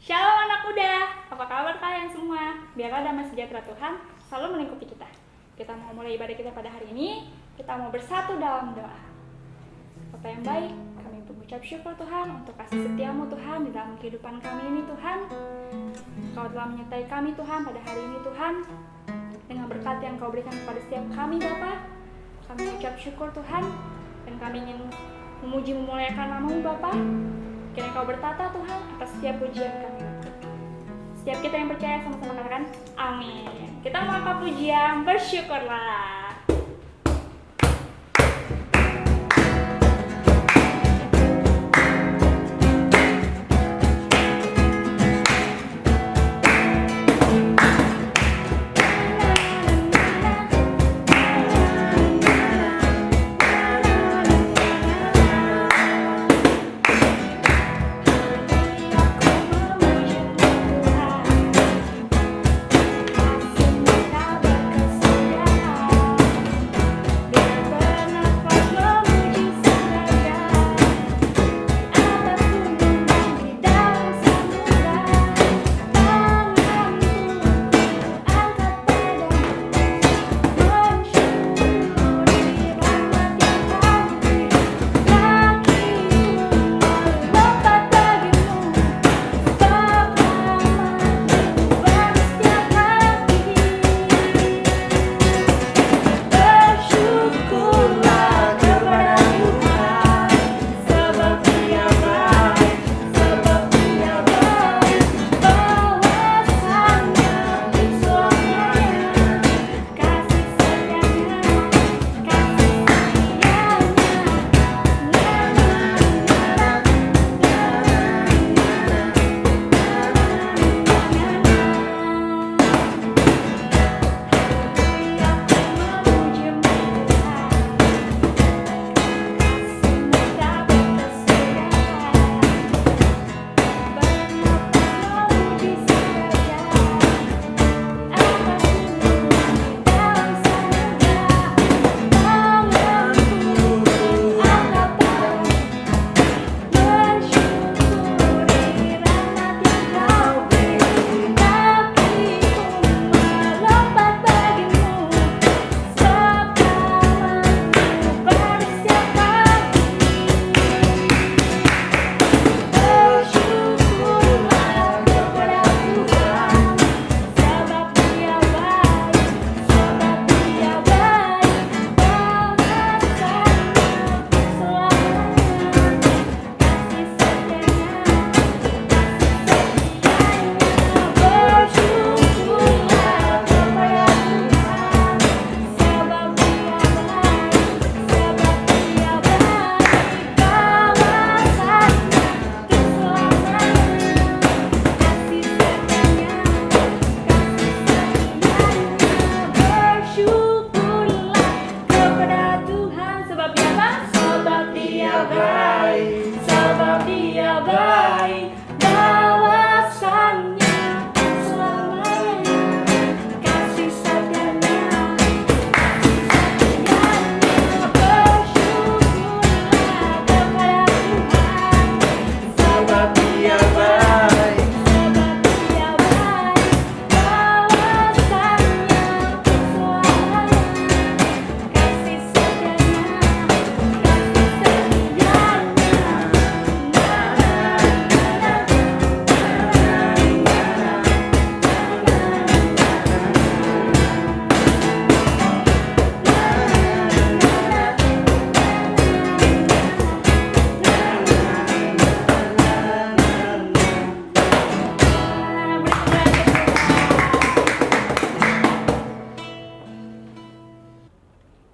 Shalom anak muda, apa kabar kalian semua? Biarlah damai sejahtera Tuhan selalu melingkupi kita. Kita mau mulai ibadah kita pada hari ini, kita mau bersatu dalam doa. Bapa yang baik, kami mengucap syukur Tuhan untuk kasih setiamu Tuhan di dalam kehidupan kami ini Tuhan. Kau telah menyertai kami Tuhan pada hari ini Tuhan. Dengan berkat yang Kau berikan kepada setiap kami Bapa, kami mengucap syukur Tuhan dan kami ingin memuji memuliakan nama-Mu Bapa. Kiranya Kau bertata Tuhan atas setiap pujian kami. Setiap kita yang percaya sama-sama katakan amin. Kita mau angkat pujian, bersyukurlah.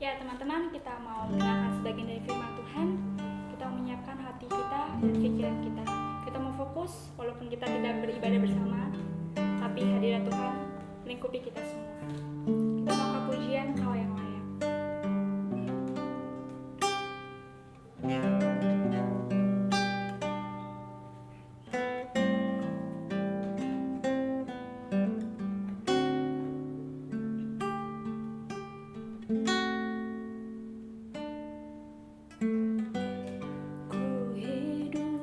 Ya teman-teman, kita mau mendengarkan sebagian dari firman Tuhan. Kita mau menyiapkan hati kita dan pikiran kita. Kita mau fokus walaupun kita tidak beribadah bersama, tapi hadirat Tuhan melingkupi kita semua. Kita mau ke pujian Kau yang layak. Ku hidup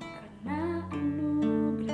karena anugerah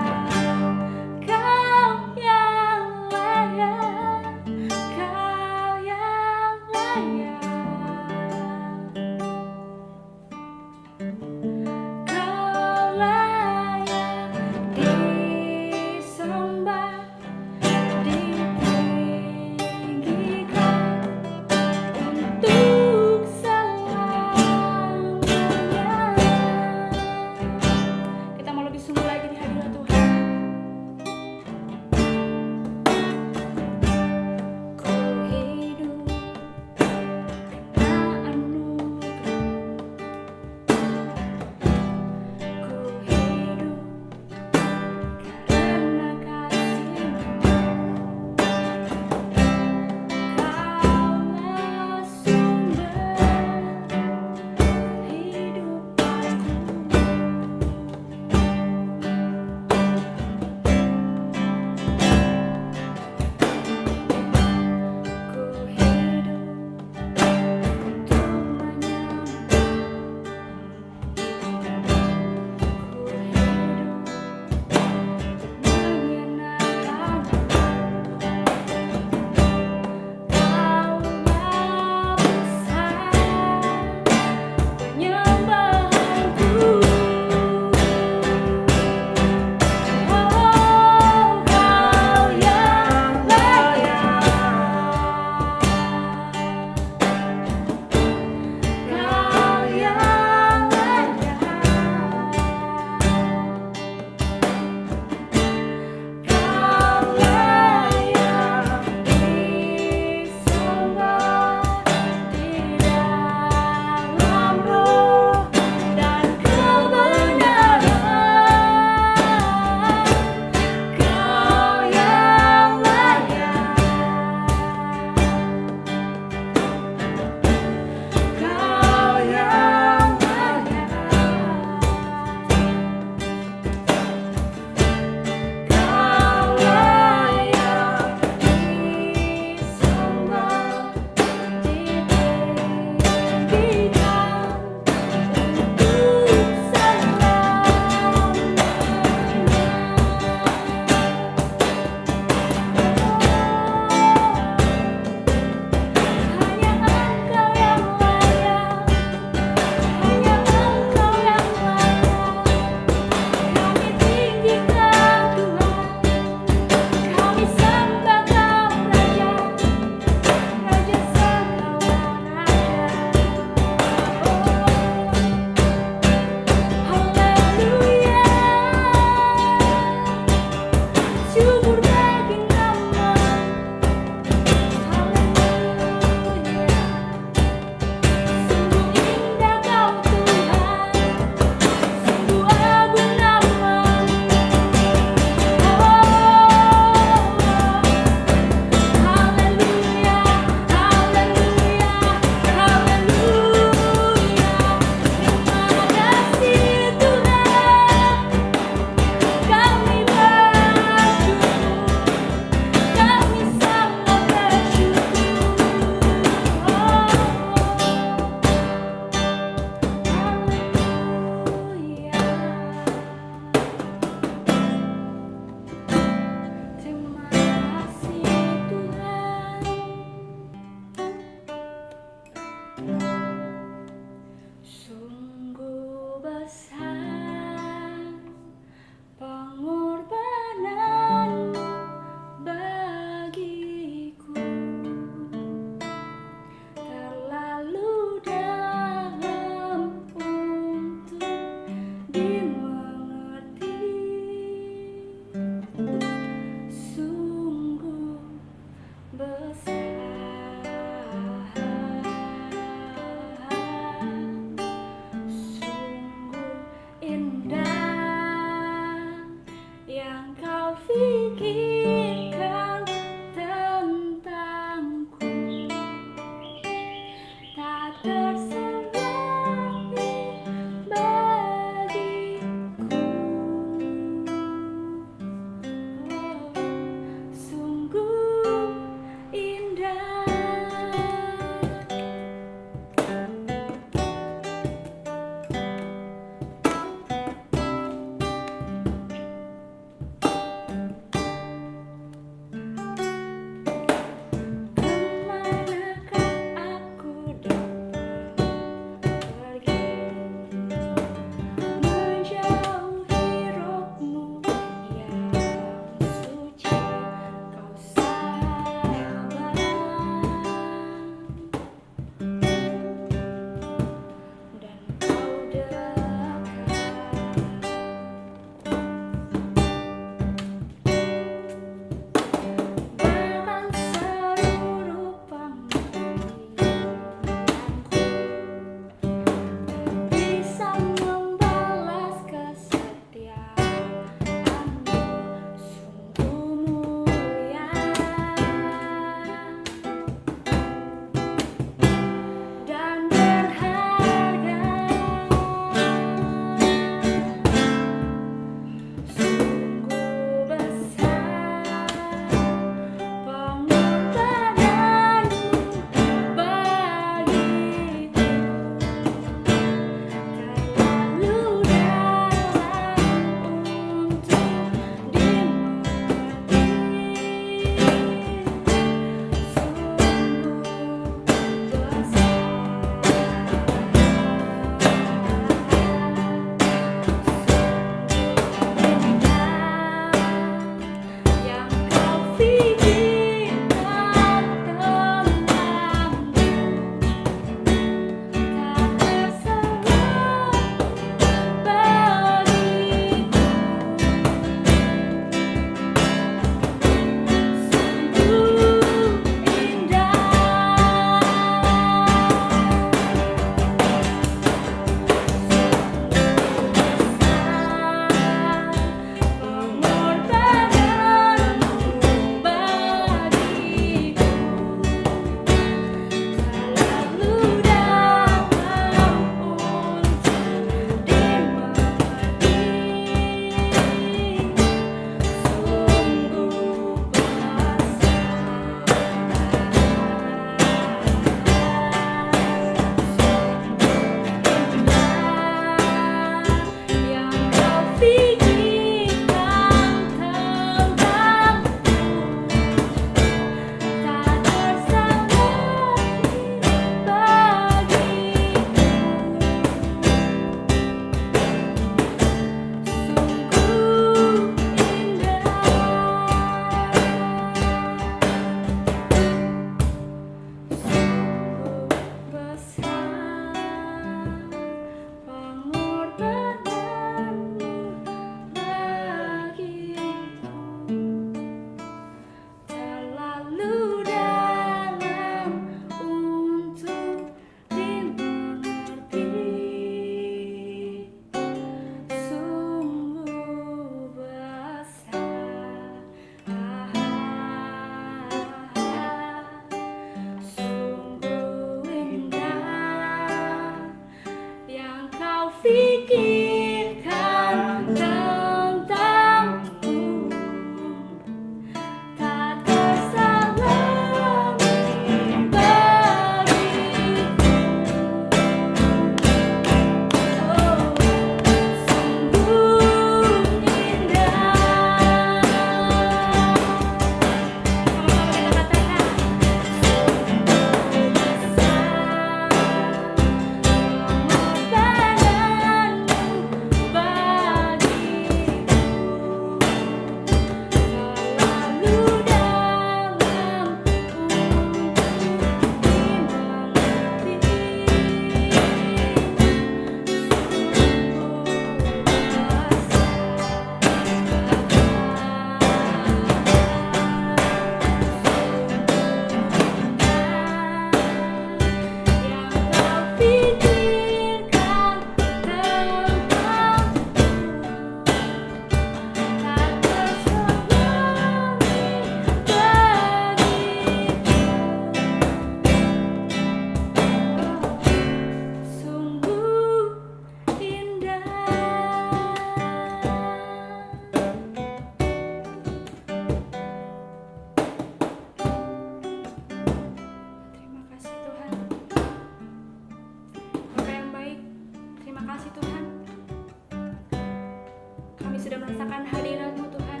kami sudah merasakan hadirat-Mu Tuhan.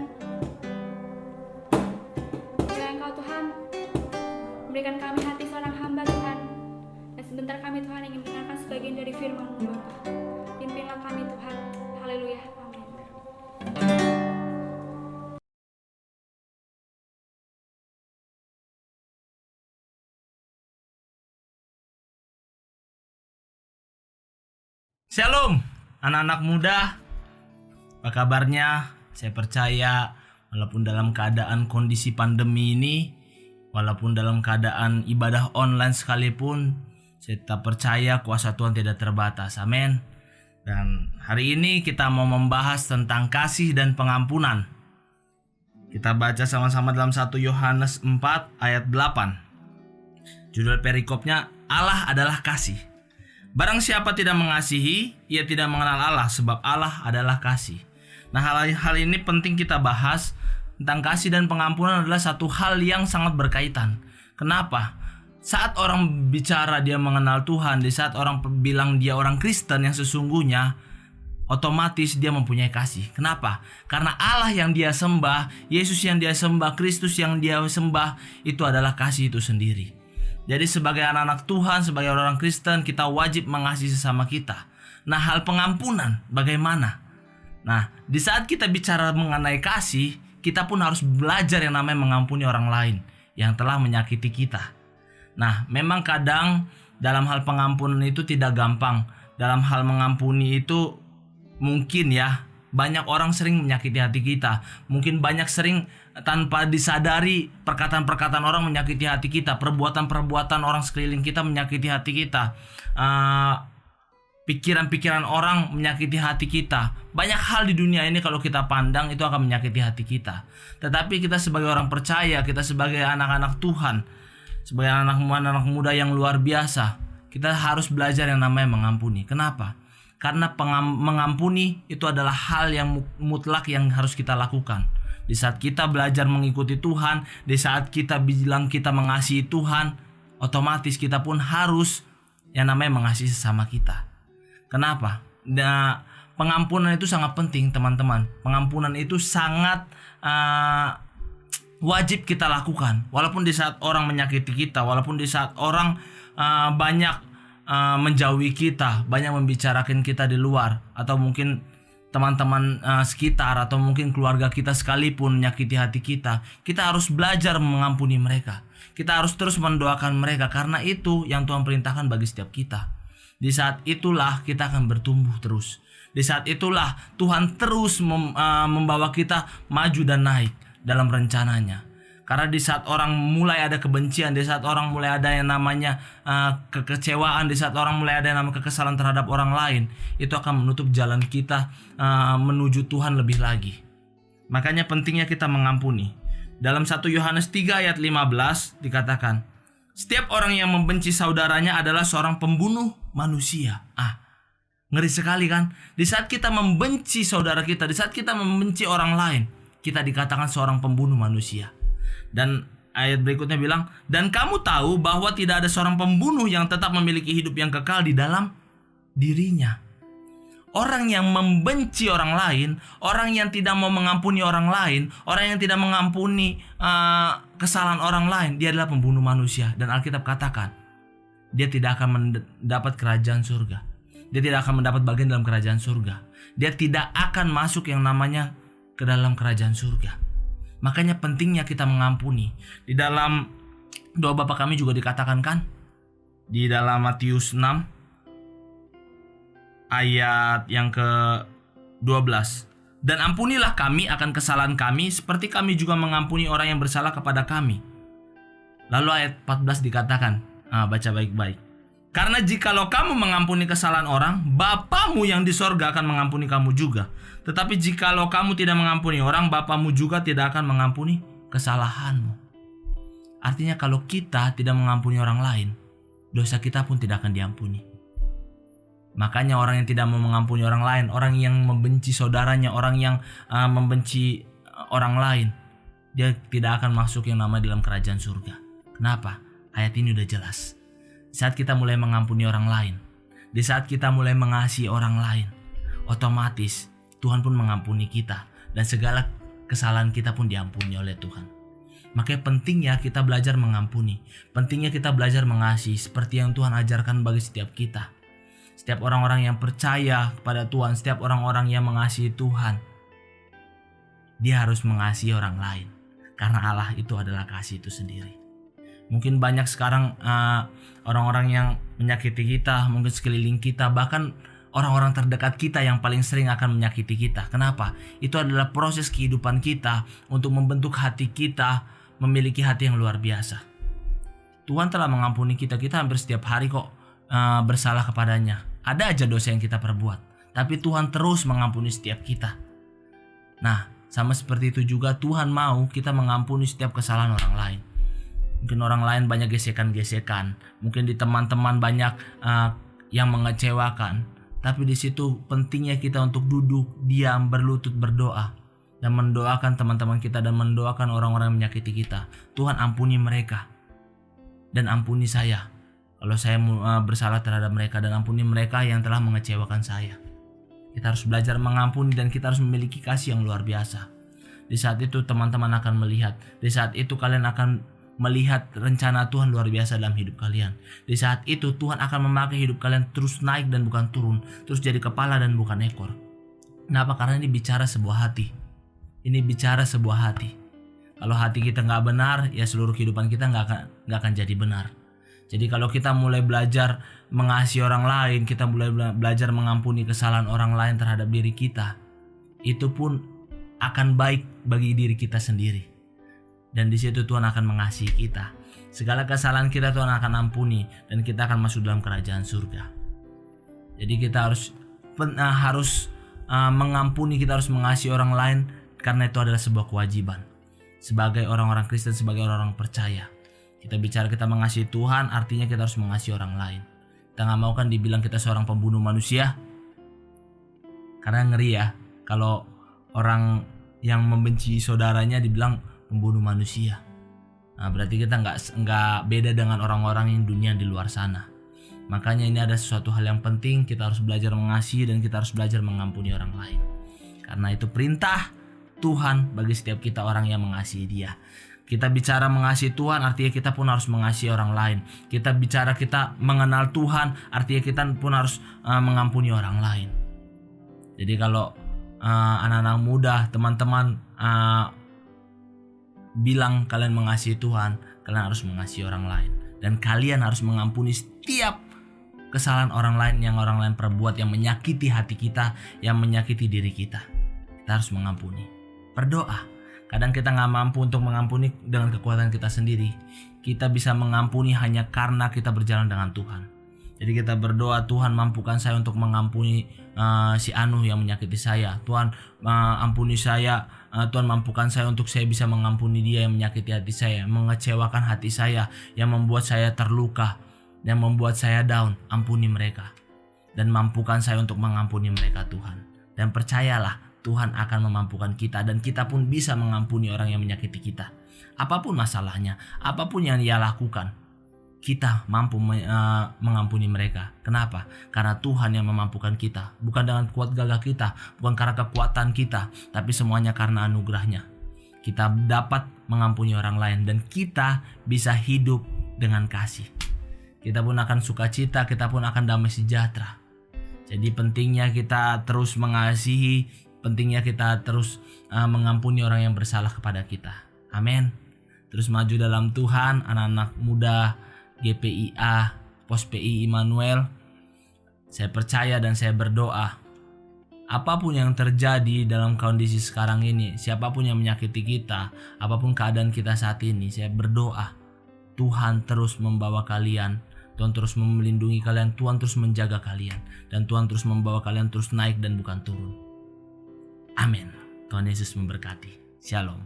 Bila Engkau Tuhan memberikan kami hati seorang hamba Tuhan, dan sebentar kami Tuhan ingin mendengarkan sebagian dari firman-Mu Bapa. Pimpinlah kami Tuhan. Haleluya. Amin. Shalom, anak-anak muda. Apa kabarnya? Saya percaya walaupun dalam keadaan kondisi pandemi ini, walaupun dalam keadaan ibadah online sekalipun, saya tetap percaya kuasa Tuhan tidak terbatas. Amin. Dan hari ini kita mau membahas tentang kasih dan pengampunan. Kita baca sama-sama dalam 1 Yohanes 4 ayat 8. Judul perikopnya, Allah adalah kasih. Barang siapa tidak mengasihi, ia tidak mengenal Allah, sebab Allah adalah kasih. Nah, hal ini penting kita bahas. Tentang kasih dan pengampunan adalah satu hal yang sangat berkaitan. Kenapa? Saat orang bicara dia mengenal Tuhan, di saat orang bilang dia orang Kristen yang sesungguhnya, otomatis dia mempunyai kasih. Kenapa? Karena Allah yang dia sembah, Yesus yang dia sembah, Kristus yang dia sembah, itu adalah kasih itu sendiri. Jadi sebagai anak-anak Tuhan, sebagai orang Kristen, kita wajib mengasihi sesama kita. Nah, hal pengampunan bagaimana? Nah, di saat kita bicara mengenai kasih, kita pun harus belajar yang namanya mengampuni orang lain yang telah menyakiti kita. Nah, memang kadang dalam hal pengampunan itu tidak gampang. Dalam hal mengampuni itu mungkin ya, banyak orang sering menyakiti hati kita. Mungkin banyak sering tanpa disadari perkataan-perkataan orang menyakiti hati kita. Perbuatan-perbuatan orang sekeliling kita menyakiti hati kita. Pikiran-pikiran orang menyakiti hati kita. Banyak hal di dunia ini kalau kita pandang itu akan menyakiti hati kita. Tetapi kita sebagai orang percaya, kita sebagai anak-anak Tuhan, sebagai anak muda yang luar biasa, kita harus belajar yang namanya mengampuni. Kenapa? Karena mengampuni itu adalah hal yang mutlak yang harus kita lakukan. Di saat kita belajar mengikuti Tuhan, di saat kita bilang kita mengasihi Tuhan, otomatis kita pun harus yang namanya mengasihi sesama kita. Kenapa? Nah, pengampunan itu sangat penting, teman-teman. Pengampunan itu sangat wajib kita lakukan. Walaupun di saat orang menyakiti kita, walaupun di saat orang banyak menjauhi kita, banyak membicarakan kita di luar, atau mungkin teman-teman sekitar, atau mungkin keluarga kita sekalipun menyakiti hati kita, kita harus belajar mengampuni mereka. Kita harus terus mendoakan mereka, karena itu yang Tuhan perintahkan bagi setiap kita. Di saat itulah kita akan bertumbuh terus. Di saat itulah Tuhan terus membawa kita maju dan naik dalam rencananya. Karena di saat orang mulai ada kebencian, di saat orang mulai ada yang namanya kekecewaan, di saat orang mulai ada yang namanya kekesalan terhadap orang lain, itu akan menutup jalan kita menuju Tuhan lebih lagi. Makanya pentingnya kita mengampuni. Dalam 1 Yohanes 3 ayat 15 dikatakan, setiap orang yang membenci saudaranya adalah seorang pembunuh manusia. Ngeri sekali kan? Di saat kita membenci saudara kita, di saat kita membenci orang lain, kita dikatakan seorang pembunuh manusia. Dan ayat berikutnya bilang, dan kamu tahu bahwa tidak ada seorang pembunuh yang tetap memiliki hidup yang kekal di dalam dirinya. Orang yang membenci orang lain, orang yang tidak mau mengampuni orang lain, orang yang tidak mengampuni kesalahan orang lain, dia adalah pembunuh manusia. Dan Alkitab katakan, dia tidak akan mendapat kerajaan surga. Dia tidak akan mendapat bagian dalam kerajaan surga. Dia tidak akan masuk yang namanya ke dalam kerajaan surga. Makanya pentingnya kita mengampuni. Di dalam doa Bapa kami juga dikatakan kan, di dalam Matius 6 ayat yang ke-12. Dan ampunilah kami akan kesalahan kami, seperti kami juga mengampuni orang yang bersalah kepada kami. Lalu ayat 14 dikatakan, baca baik-baik. Karena jikalau kamu mengampuni kesalahan orang, Bapamu yang di sorga akan mengampuni kamu juga. Tetapi jikalau kamu tidak mengampuni orang, Bapamu juga tidak akan mengampuni kesalahanmu. Artinya kalau kita tidak mengampuni orang lain, dosa kita pun tidak akan diampuni. Makanya orang yang tidak mau mengampuni orang lain, orang yang membenci saudaranya, orang yang membenci orang lain, dia tidak akan masuk yang namanya dalam kerajaan surga. Kenapa? Ayat ini udah jelas. Saat kita mulai mengampuni orang lain, di saat kita mulai mengasihi orang lain, otomatis Tuhan pun mengampuni kita dan segala kesalahan kita pun diampuni oleh Tuhan. Makanya pentingnya kita belajar mengampuni, pentingnya kita belajar mengasihi seperti yang Tuhan ajarkan bagi setiap kita. Setiap orang-orang yang percaya kepada Tuhan, setiap orang-orang yang mengasihi Tuhan, dia harus mengasihi orang lain. Karena Allah itu adalah kasih itu sendiri. Mungkin banyak sekarang orang-orang yang menyakiti kita, mungkin sekeliling kita, bahkan orang-orang terdekat kita yang paling sering akan menyakiti kita. Kenapa? Itu adalah proses kehidupan kita untuk membentuk hati kita memiliki hati yang luar biasa. Tuhan telah mengampuni kita hampir setiap hari kok bersalah kepadanya. Ada aja dosa yang kita perbuat, tapi Tuhan terus mengampuni setiap kita. Nah, sama seperti itu juga Tuhan mau kita mengampuni setiap kesalahan orang lain. Mungkin orang lain banyak gesekan-gesekan, mungkin di teman-teman banyak yang mengecewakan. Tapi di situ pentingnya kita untuk duduk, diam, berlutut, berdoa dan mendoakan teman-teman kita dan mendoakan orang-orang yang menyakiti kita. Tuhan ampuni mereka dan ampuni saya kalau saya bersalah terhadap mereka, dan ampuni mereka yang telah mengecewakan saya. Kita harus belajar mengampuni dan kita harus memiliki kasih yang luar biasa. Di saat itu teman-teman akan melihat, di saat itu kalian akan melihat rencana Tuhan luar biasa dalam hidup kalian. Di saat itu Tuhan akan memakai hidup kalian terus naik dan bukan turun, terus jadi kepala dan bukan ekor. Kenapa? Karena ini bicara sebuah hati. Ini bicara sebuah hati. Kalau hati kita nggak benar, ya seluruh kehidupan kita nggak akan jadi benar. Jadi kalau kita mulai belajar mengasihi orang lain, kita mulai belajar mengampuni kesalahan orang lain terhadap diri kita, itu pun akan baik bagi diri kita sendiri. Dan di situ Tuhan akan mengasihi kita. Segala kesalahan kita Tuhan akan ampuni dan kita akan masuk dalam kerajaan surga. Jadi kita harus mengampuni, kita harus mengasihi orang lain karena itu adalah sebuah kewajiban. Sebagai orang-orang Kristen, sebagai orang-orang percaya, kita bicara kita mengasihi Tuhan, artinya kita harus mengasihi orang lain. Kita gak mau kan dibilang kita seorang pembunuh manusia. Karena ngeri ya kalau orang yang membenci saudaranya dibilang pembunuh manusia. Nah, berarti kita nggak beda dengan orang-orang yang dunia di luar sana. Makanya ini ada sesuatu hal yang penting, kita harus belajar mengasihi dan kita harus belajar mengampuni orang lain. Karena itu perintah Tuhan bagi setiap kita orang yang mengasihi Dia. Kita bicara mengasihi Tuhan, artinya kita pun harus mengasihi orang lain. Kita bicara kita mengenal Tuhan, artinya kita pun harus mengampuni orang lain. Jadi kalau anak-anak muda, teman-teman bilang kalian mengasihi Tuhan, kalian harus mengasihi orang lain. Dan kalian harus mengampuni setiap kesalahan orang lain yang orang lain perbuat, yang menyakiti hati kita, yang menyakiti diri kita. Kita harus mengampuni. Berdoa. Kadang kita gak mampu untuk mengampuni dengan kekuatan kita sendiri. Kita bisa mengampuni hanya karena kita berjalan dengan Tuhan. Jadi kita berdoa, Tuhan mampukan saya untuk mengampuni si Anu yang menyakiti saya. Tuhan ampuni saya. Tuhan mampukan saya untuk saya bisa mengampuni dia yang menyakiti hati saya, mengecewakan hati saya, yang membuat saya terluka, yang membuat saya down. Ampuni mereka. Dan mampukan saya untuk mengampuni mereka Tuhan. Dan percayalah, Tuhan akan memampukan kita dan kita pun bisa mengampuni orang yang menyakiti kita. Apapun masalahnya, apapun yang dia lakukan, kita mampu mengampuni mereka. Kenapa? Karena Tuhan yang memampukan kita. Bukan dengan kuat gagah kita, bukan karena kekuatan kita, tapi semuanya karena anugerahnya. Kita dapat mengampuni orang lain dan kita bisa hidup dengan kasih. Kita pun akan sukacita, kita pun akan damai sejahtera. Jadi pentingnya kita terus mengasihi, pentingnya kita terus mengampuni orang yang bersalah kepada kita. Amin. Terus maju dalam Tuhan, anak-anak muda GPIA, Pos PI Immanuel. Saya percaya dan saya berdoa, apapun yang terjadi dalam kondisi sekarang ini, siapapun yang menyakiti kita, apapun keadaan kita saat ini, saya berdoa Tuhan terus membawa kalian, Tuhan terus melindungi kalian, Tuhan terus menjaga kalian, dan Tuhan terus membawa kalian terus naik dan bukan turun. Amin. Tuhan Yesus memberkati. Shalom.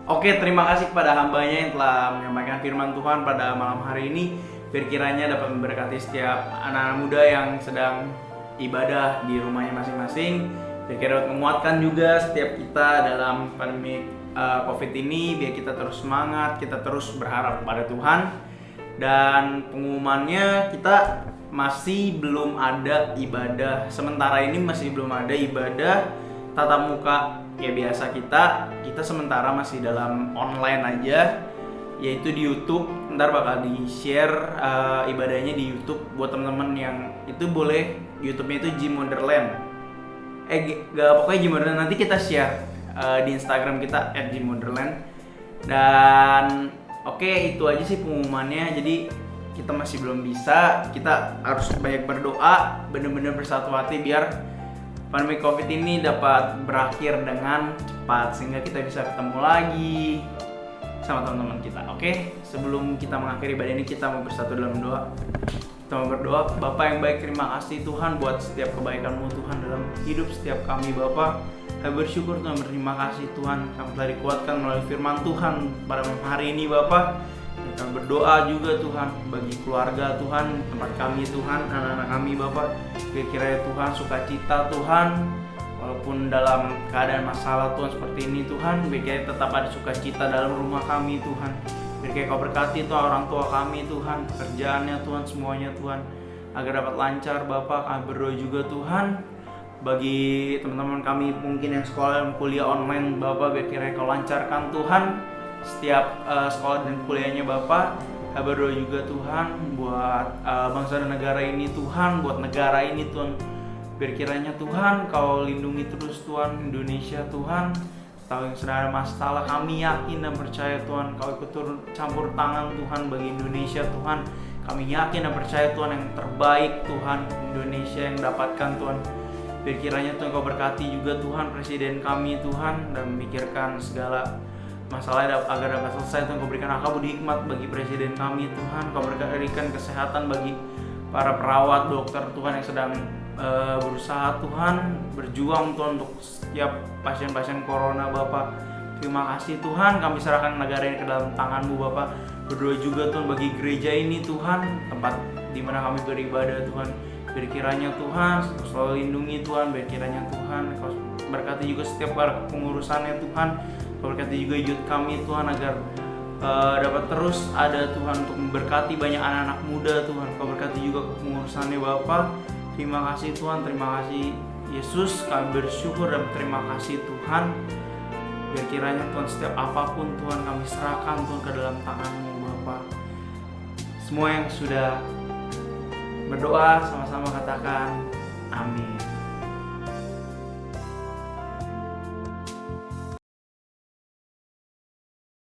Oke, terima kasih kepada hambanya yang telah menyampaikan firman Tuhan pada malam hari ini. Kiranya dapat memberkati setiap anak-anak muda yang sedang ibadah di rumahnya masing-masing. Dapat menguatkan juga setiap kita dalam pandemi COVID ini, biar kita terus semangat, kita terus berharap kepada Tuhan. Dan pengumumannya, kita masih belum ada ibadah. Sementara ini masih belum ada ibadah tatap muka kayak biasa kita sementara masih dalam online aja, yaitu di YouTube. Ntar bakal di-share ibadahnya di YouTube buat teman-teman yang itu boleh. YouTube-nya itu Gym Wonderland. Pokoknya Gym Wonderland, nanti kita share di Instagram kita @gymwonderland. Dan oke, itu aja sih pengumumannya. Jadi kita masih belum bisa, kita harus banyak berdoa, benar-benar bersatu hati biar pandemi COVID ini dapat berakhir dengan cepat sehingga kita bisa ketemu lagi sama teman-teman kita. Oke, sebelum kita mengakhiri ibadah ini kita mau bersatu dalam doa. Kita mau berdoa. Bapa yang baik, terima kasih Tuhan buat setiap kebaikan-Mu Tuhan dalam hidup setiap kami Bapa. Kami bersyukur Tuhan, berterima kasih Tuhan, kami telah dikuatkan melalui firman Tuhan pada hari ini Bapa. Kami berdoa juga Tuhan bagi keluarga Tuhan, tempat kami Tuhan, anak-anak kami Bapa. Kiranya Tuhan sukacita Tuhan, walaupun dalam keadaan masalah Tuhan seperti ini Tuhan, biar tetap ada sukacita dalam rumah kami Tuhan. Biar Kau berkati Tuhan orang tua kami Tuhan, pekerjaannya Tuhan, semuanya Tuhan, agar dapat lancar Bapa. Kami berdoa juga Tuhan bagi teman-teman kami mungkin yang sekolah dan kuliah online Bapak, biar kiranya Kau lancarkan Tuhan setiap sekolah dan kuliahnya Bapak. Kami berdoa juga Tuhan buat bangsa dan negara ini Tuhan, buat negara ini Tuhan, biar kiranya Tuhan Kau lindungi terus Tuhan Indonesia Tuhan. Tahu yang sedang ada masalah, kami yakin dan percaya Tuhan Kau ikut turun campur tangan Tuhan bagi Indonesia Tuhan. Kami yakin dan percaya Tuhan yang terbaik Tuhan Indonesia yang dapatkan Tuhan. Biar kiranya Tuhan Kau berkati juga Tuhan presiden kami Tuhan, dan memikirkan segala masalah agar dapat selesai Tuhan. Kau berikan akal budi hikmat bagi presiden kami Tuhan. Kau berikan kesehatan bagi para perawat, dokter Tuhan yang sedang berusaha Tuhan, berjuang Tuhan untuk setiap pasien-pasien corona Bapak. Terima kasih Tuhan, kami serahkan negara ini ke dalam tangan-Mu Bapak. Berdoa juga Tuhan bagi gereja ini Tuhan, tempat di mana kami beribadah Tuhan. Biar kiranya Tuhan selalu lindungi Tuhan, biar kiranya Tuhan Kau berkati juga setiap pengurusannya Tuhan. Kau berkati juga youth kami Tuhan, agar dapat terus ada Tuhan untuk memberkati banyak anak-anak muda Tuhan. Kau berkati juga pengurusannya Bapa. Terima kasih Tuhan, terima kasih Yesus. Kami bersyukur dan terima kasih Tuhan. Biar kiranya Tuhan setiap apapun Tuhan kami serahkan Tuhan ke dalam tangan-Mu Bapa. Semua yang sudah berdoa sama-sama katakan amin.